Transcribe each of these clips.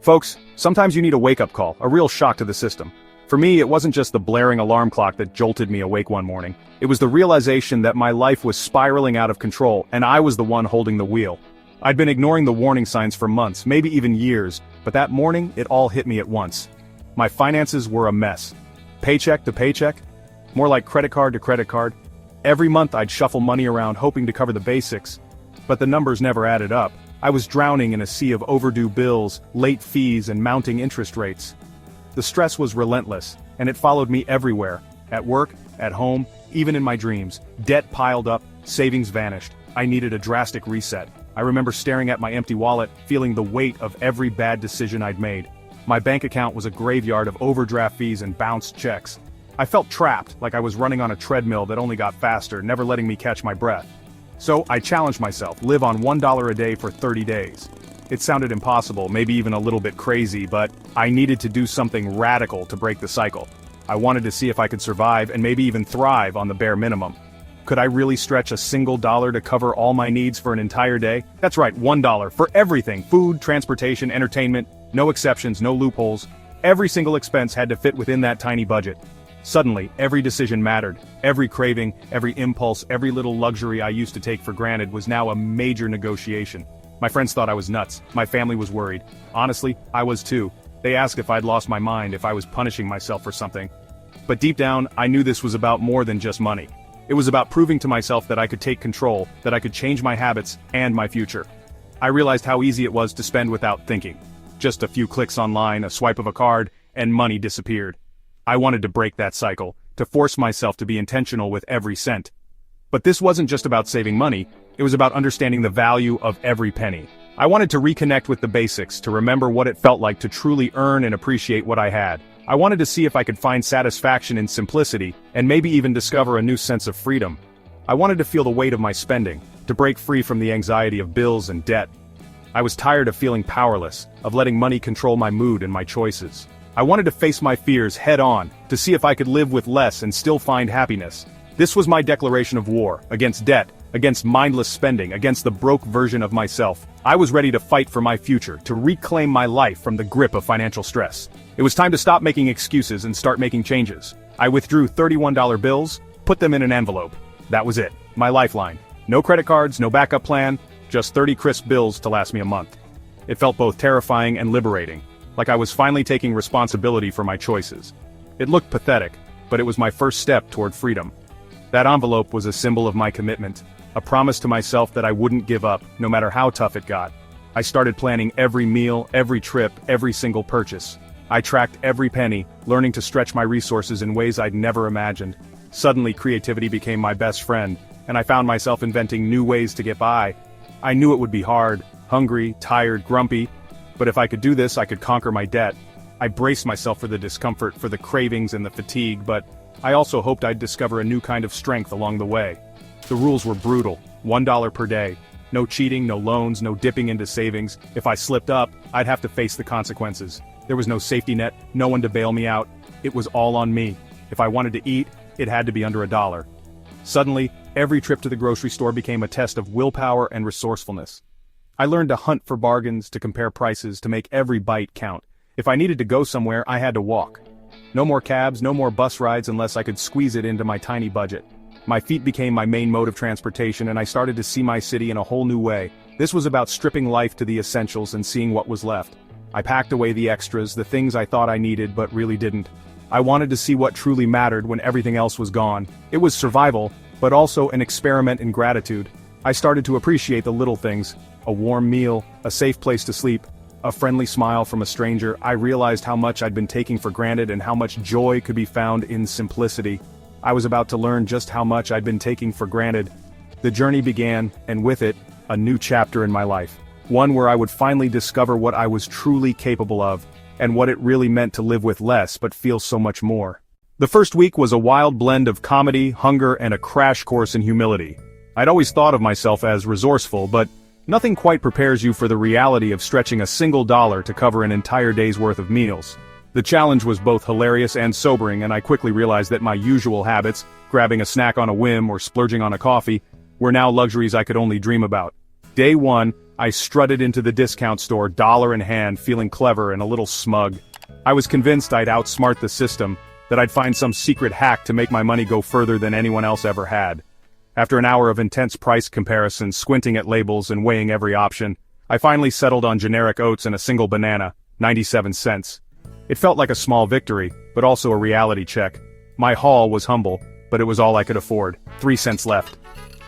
Folks, sometimes you need a wake-up call, a real shock to the system. For me, it wasn't just the blaring alarm clock that jolted me awake one morning. It was the realization that my life was spiraling out of control, and I was the one holding the wheel. I'd been ignoring the warning signs for months, maybe even years, but that morning, it all hit me at once. My finances were a mess. Paycheck to paycheck? More like credit card to credit card. Every month I'd shuffle money around hoping to cover the basics. But the numbers never added up. I was drowning in a sea of overdue bills, late fees, and mounting interest rates. The stress was relentless, and it followed me everywhere. At work, at home, even in my dreams. Debt piled up, savings vanished. I needed a drastic reset. I remember staring at my empty wallet, feeling the weight of every bad decision I'd made. My bank account was a graveyard of overdraft fees and bounced checks. I felt trapped, like I was running on a treadmill that only got faster, never letting me catch my breath. So I challenged myself, live on $1 a day for 30 days. It sounded impossible, maybe even a little bit crazy, but I needed to do something radical to break the cycle. I wanted to see if I could survive and maybe even thrive on the bare minimum. Could I really stretch a single dollar to cover all my needs for an entire day? That's right, $1 for everything: food, transportation, entertainment, no exceptions, no loopholes. Every single expense had to fit within that tiny budget. Suddenly, every decision mattered. Every craving, every impulse, every little luxury I used to take for granted was now a major negotiation. My friends thought I was nuts. My family was worried. Honestly, I was too. They asked if I'd lost my mind, if I was punishing myself for something. But deep down, I knew this was about more than just money. It was about proving to myself that I could take control, that I could change my habits and my future. I realized how easy it was to spend without thinking. Just a few clicks online, a swipe of a card, and money disappeared. I wanted to break that cycle, to force myself to be intentional with every cent. But this wasn't just about saving money, it was about understanding the value of every penny. I wanted to reconnect with the basics, to remember what it felt like to truly earn and appreciate what I had. I wanted to see if I could find satisfaction in simplicity, and maybe even discover a new sense of freedom. I wanted to feel the weight of my spending, to break free from the anxiety of bills and debt. I was tired of feeling powerless, of letting money control my mood and my choices. I wanted to face my fears head-on, to see if I could live with less and still find happiness. This was my declaration of war, against debt, against mindless spending, against the broke version of myself. I was ready to fight for my future, to reclaim my life from the grip of financial stress. It was time to stop making excuses and start making changes. I withdrew $31 bills, put them in an envelope. That was it, my lifeline. No credit cards, no backup plan, just 30 crisp bills to last me a month. It felt both terrifying and liberating, like I was finally taking responsibility for my choices. It looked pathetic, but it was my first step toward freedom. That envelope was a symbol of my commitment, a promise to myself that I wouldn't give up, no matter how tough it got. I started planning every meal, every trip, every single purchase. I tracked every penny, learning to stretch my resources in ways I'd never imagined. Suddenly, creativity became my best friend, and I found myself inventing new ways to get by. I knew it would be hard, hungry, tired, grumpy, but if I could do this, I could conquer my debt. I braced myself for the discomfort, for the cravings and the fatigue, but I also hoped I'd discover a new kind of strength along the way. The rules were brutal: $1 per day. No cheating, no loans, no dipping into savings. If I slipped up, I'd have to face the consequences. There was no safety net, no one to bail me out. It was all on me. If I wanted to eat, it had to be under $1. Suddenly, every trip to the grocery store became a test of willpower and resourcefulness. I learned to hunt for bargains, to compare prices, to make every bite count. If I needed to go somewhere, I had to walk. No more cabs, no more bus rides unless I could squeeze it into my tiny budget. My feet became my main mode of transportation, and I started to see my city in a whole new way. This was about stripping life to the essentials and seeing what was left. I packed away the extras, the things I thought I needed but really didn't. I wanted to see what truly mattered when everything else was gone. It was survival, but also an experiment in gratitude. I started to appreciate the little things: a warm meal, a safe place to sleep, a friendly smile from a stranger. I realized how much I'd been taking for granted and how much joy could be found in simplicity. I was about to learn just how much I'd been taking for granted. The journey began, and with it, a new chapter in my life. One where I would finally discover what I was truly capable of, and what it really meant to live with less but feel so much more. The first week was a wild blend of comedy, hunger, and a crash course in humility. I'd always thought of myself as resourceful, but nothing quite prepares you for the reality of stretching a single dollar to cover an entire day's worth of meals. The challenge was both hilarious and sobering, and I quickly realized that my usual habits, grabbing a snack on a whim or splurging on a coffee, were now luxuries I could only dream about. Day one, I strutted into the discount store, dollar in hand, feeling clever and a little smug. I was convinced I'd outsmart the system, that I'd find some secret hack to make my money go further than anyone else ever had. After an hour of intense price comparisons, squinting at labels and weighing every option, I finally settled on generic oats and a single banana, 97 cents. It felt like a small victory, but also a reality check. My haul was humble, but it was all I could afford, 3 cents left.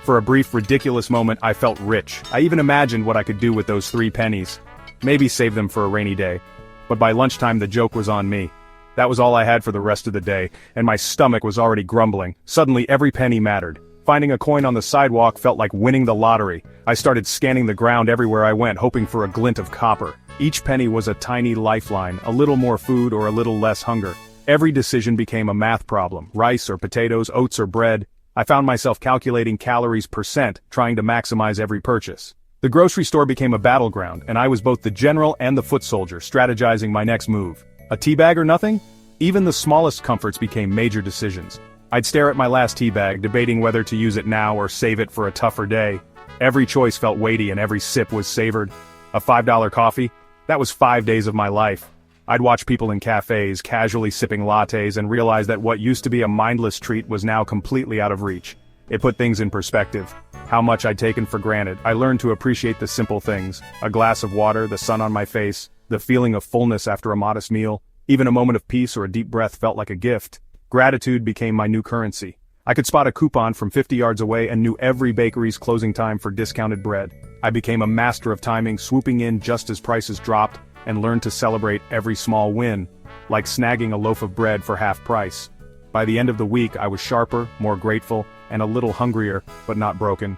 For a brief, ridiculous moment, I felt rich. I even imagined what I could do with those 3 pennies. Maybe save them for a rainy day. But by lunchtime the joke was on me. That was all I had for the rest of the day, and my stomach was already grumbling. Suddenly every penny mattered. Finding a coin on the sidewalk felt like winning the lottery. I started scanning the ground everywhere I went, hoping for a glint of copper. Each penny was a tiny lifeline, a little more food or a little less hunger. Every decision became a math problem. Rice or potatoes, oats or bread. I found myself calculating calories %, trying to maximize every purchase. The grocery store became a battleground, and I was both the general and the foot soldier, strategizing my next move. A tea bag or nothing? Even the smallest comforts became major decisions. I'd stare at my last tea bag, debating whether to use it now or save it for a tougher day. Every choice felt weighty and every sip was savored. A $5 coffee? That was 5 days of my life. I'd watch people in cafes, casually sipping lattes, and realize that what used to be a mindless treat was now completely out of reach. It put things in perspective. How much I'd taken for granted. I learned to appreciate the simple things. A glass of water, the sun on my face, the feeling of fullness after a modest meal. Even a moment of peace or a deep breath felt like a gift. Gratitude became my new currency. I could spot a coupon from 50 yards away and knew every bakery's closing time for discounted bread. I became a master of timing, swooping in just as prices dropped, and learned to celebrate every small win, like snagging a loaf of bread for half price. By the end of the week I was sharper, more grateful, and a little hungrier, but not broken.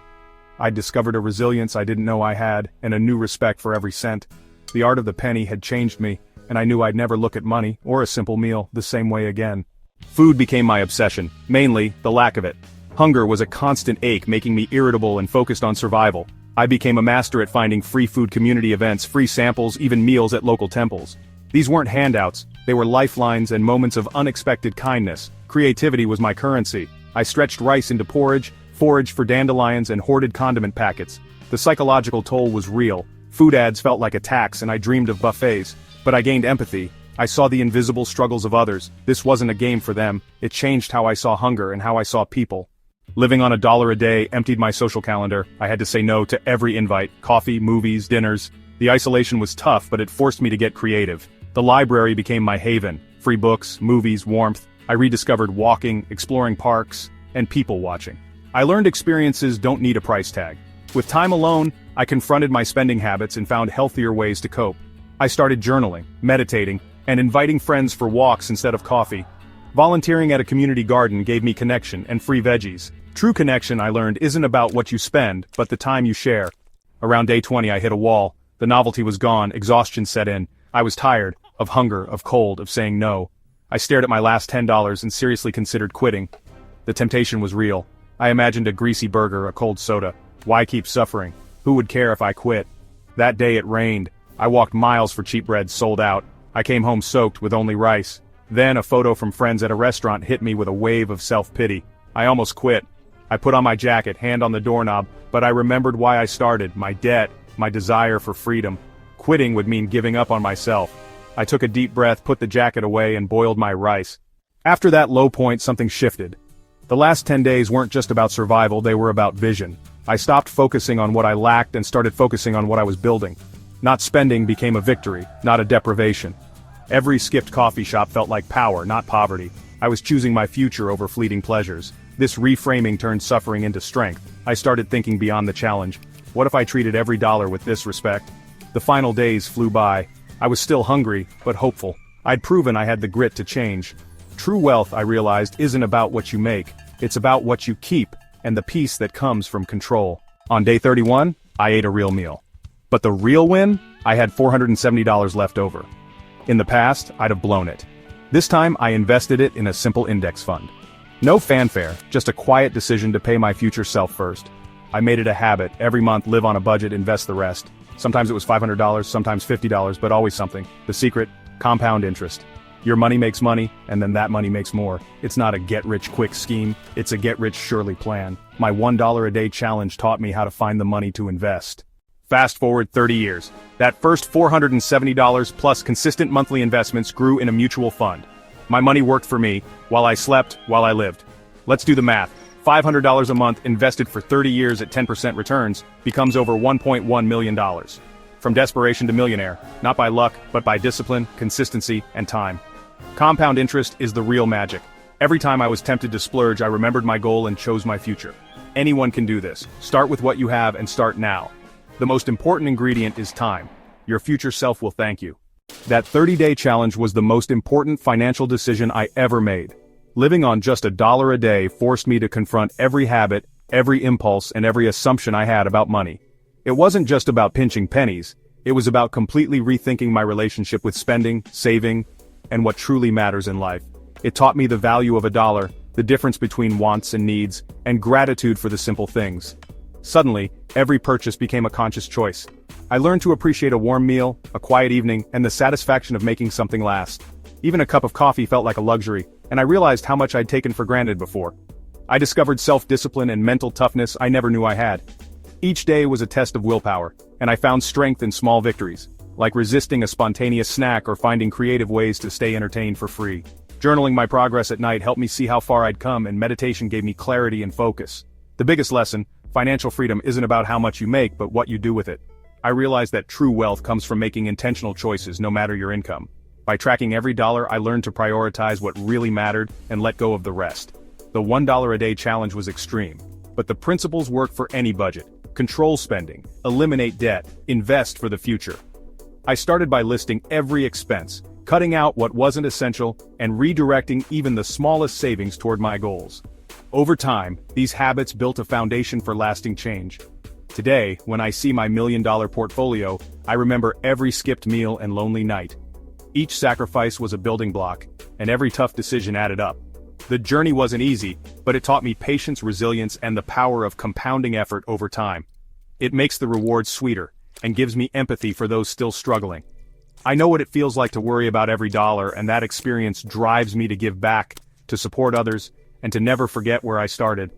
I'd discovered a resilience I didn't know I had, and a new respect for every cent. The art of the penny had changed me, and I knew I'd never look at money, or a simple meal, the same way again. Food became my obsession, mainly, the lack of it. Hunger was a constant ache, making me irritable and focused on survival. I became a master at finding free food community events, free samples, even meals at local temples. These weren't handouts, they were lifelines and moments of unexpected kindness. Creativity was my currency. I stretched rice into porridge, foraged for dandelions and hoarded condiment packets. The psychological toll was real. Food ads felt like attacks and I dreamed of buffets. But I gained empathy. I saw the invisible struggles of others. This wasn't a game for them. It changed how I saw hunger and how I saw people. Living on $1 a day emptied my social calendar. I had to say no to every invite, coffee, movies, dinners. The isolation was tough, but it forced me to get creative. The library became my haven. Free books, movies, warmth. I rediscovered walking, exploring parks, and people watching. I learned experiences don't need a price tag. With time alone, I confronted my spending habits and found healthier ways to cope. I started journaling, meditating, and inviting friends for walks instead of coffee. Volunteering at a community garden gave me connection and free veggies. True connection, I learned, isn't about what you spend, but the time you share. Around day 20 I hit a wall. The novelty was gone, exhaustion set in. I was tired, of hunger, of cold, of saying no. I stared at my last $10 and seriously considered quitting. The temptation was real. I imagined a greasy burger, a cold soda. Why keep suffering? Who would care if I quit? That day it rained. I walked miles for cheap bread sold out. I came home soaked with only rice. Then a photo from friends at a restaurant hit me with a wave of self-pity. I almost quit. I put on my jacket, hand on the doorknob, but I remembered why I started, my debt, my desire for freedom. Quitting would mean giving up on myself. I took a deep breath, put the jacket away, and boiled my rice. After that low point, something shifted. The last 10 days weren't just about survival, they were about vision. I stopped focusing on what I lacked and started focusing on what I was building. Not spending became a victory, not a deprivation. Every skipped coffee shop felt like power, not poverty. I was choosing my future over fleeting pleasures. This reframing turned suffering into strength. I started thinking beyond the challenge. What if I treated every dollar with this respect? The final days flew by. I was still hungry, but hopeful. I'd proven I had the grit to change. True wealth, I realized, isn't about what you make. It's about what you keep, and the peace that comes from control. On day 31, I ate a real meal. But the real win? I had $470 left over. In the past, I'd have blown it. This time, I invested it in a simple index fund. No fanfare, just a quiet decision to pay my future self first. I made it a habit, every month live on a budget, invest the rest. Sometimes it was $500, sometimes $50, but always something. The secret? Compound interest. Your money makes money, and then that money makes more. It's not a get-rich-quick scheme, it's a get-rich-surely plan. My $1 a day challenge taught me how to find the money to invest. Fast forward 30 years. That first $470 plus consistent monthly investments grew in a mutual fund. My money worked for me, while I slept, while I lived. Let's do the math. $500 a month invested for 30 years at 10% returns becomes over $1.1 million. From desperation to millionaire, not by luck, but by discipline, consistency, and time. Compound interest is the real magic. Every time I was tempted to splurge, I remembered my goal and chose my future. Anyone can do this. Start with what you have and start now. The most important ingredient is time. Your future self will thank you. That 30-day challenge was the most important financial decision I ever made. Living on just $1 a day forced me to confront every habit, every impulse, and every assumption I had about money. It wasn't just about pinching pennies, it was about completely rethinking my relationship with spending, saving, and what truly matters in life. It taught me the value of $1, the difference between wants and needs, and gratitude for the simple things. Suddenly, every purchase became a conscious choice. I learned to appreciate a warm meal, a quiet evening, and the satisfaction of making something last. Even a cup of coffee felt like a luxury, and I realized how much I'd taken for granted before. I discovered self-discipline and mental toughness I never knew I had. Each day was a test of willpower, and I found strength in small victories, like resisting a spontaneous snack or finding creative ways to stay entertained for free. Journaling my progress at night helped me see how far I'd come, and meditation gave me clarity and focus. The biggest lesson: financial freedom isn't about how much you make, but what you do with it. I realized that true wealth comes from making intentional choices no matter your income. By tracking every dollar, I learned to prioritize what really mattered and let go of the rest. The $1 a day challenge was extreme, but the principles work for any budget. Control spending, eliminate debt, invest for the future. I started by listing every expense, cutting out what wasn't essential, and redirecting even the smallest savings toward my goals. Over time, these habits built a foundation for lasting change. Today, when I see my $1 million portfolio, I remember every skipped meal and lonely night. Each sacrifice was a building block, and every tough decision added up. The journey wasn't easy, but it taught me patience, resilience, and the power of compounding effort over time. It makes the reward sweeter, and gives me empathy for those still struggling. I know what it feels like to worry about every dollar, and that experience drives me to give back, to support others, and to never forget where I started.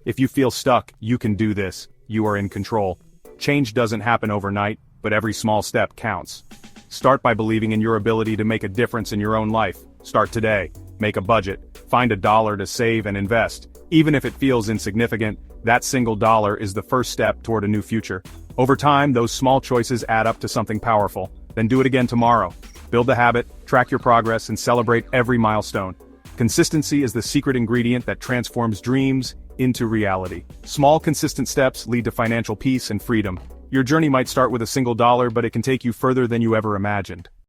If you feel stuck, you can do this. You are in control. Change doesn't happen overnight, but every small step counts. Start by believing in your ability to make a difference in your own life. Start today. Make a budget. Find $1 to save and invest. Even if it feels insignificant, that single dollar is the first step toward a new future. Over time, those small choices add up to something powerful. Then do it again tomorrow. Build the habit, track your progress, and celebrate every milestone. Consistency is the secret ingredient that transforms dreams into reality. Small, consistent steps lead to financial peace and freedom. Your journey might start with a single dollar, but it can take you further than you ever imagined.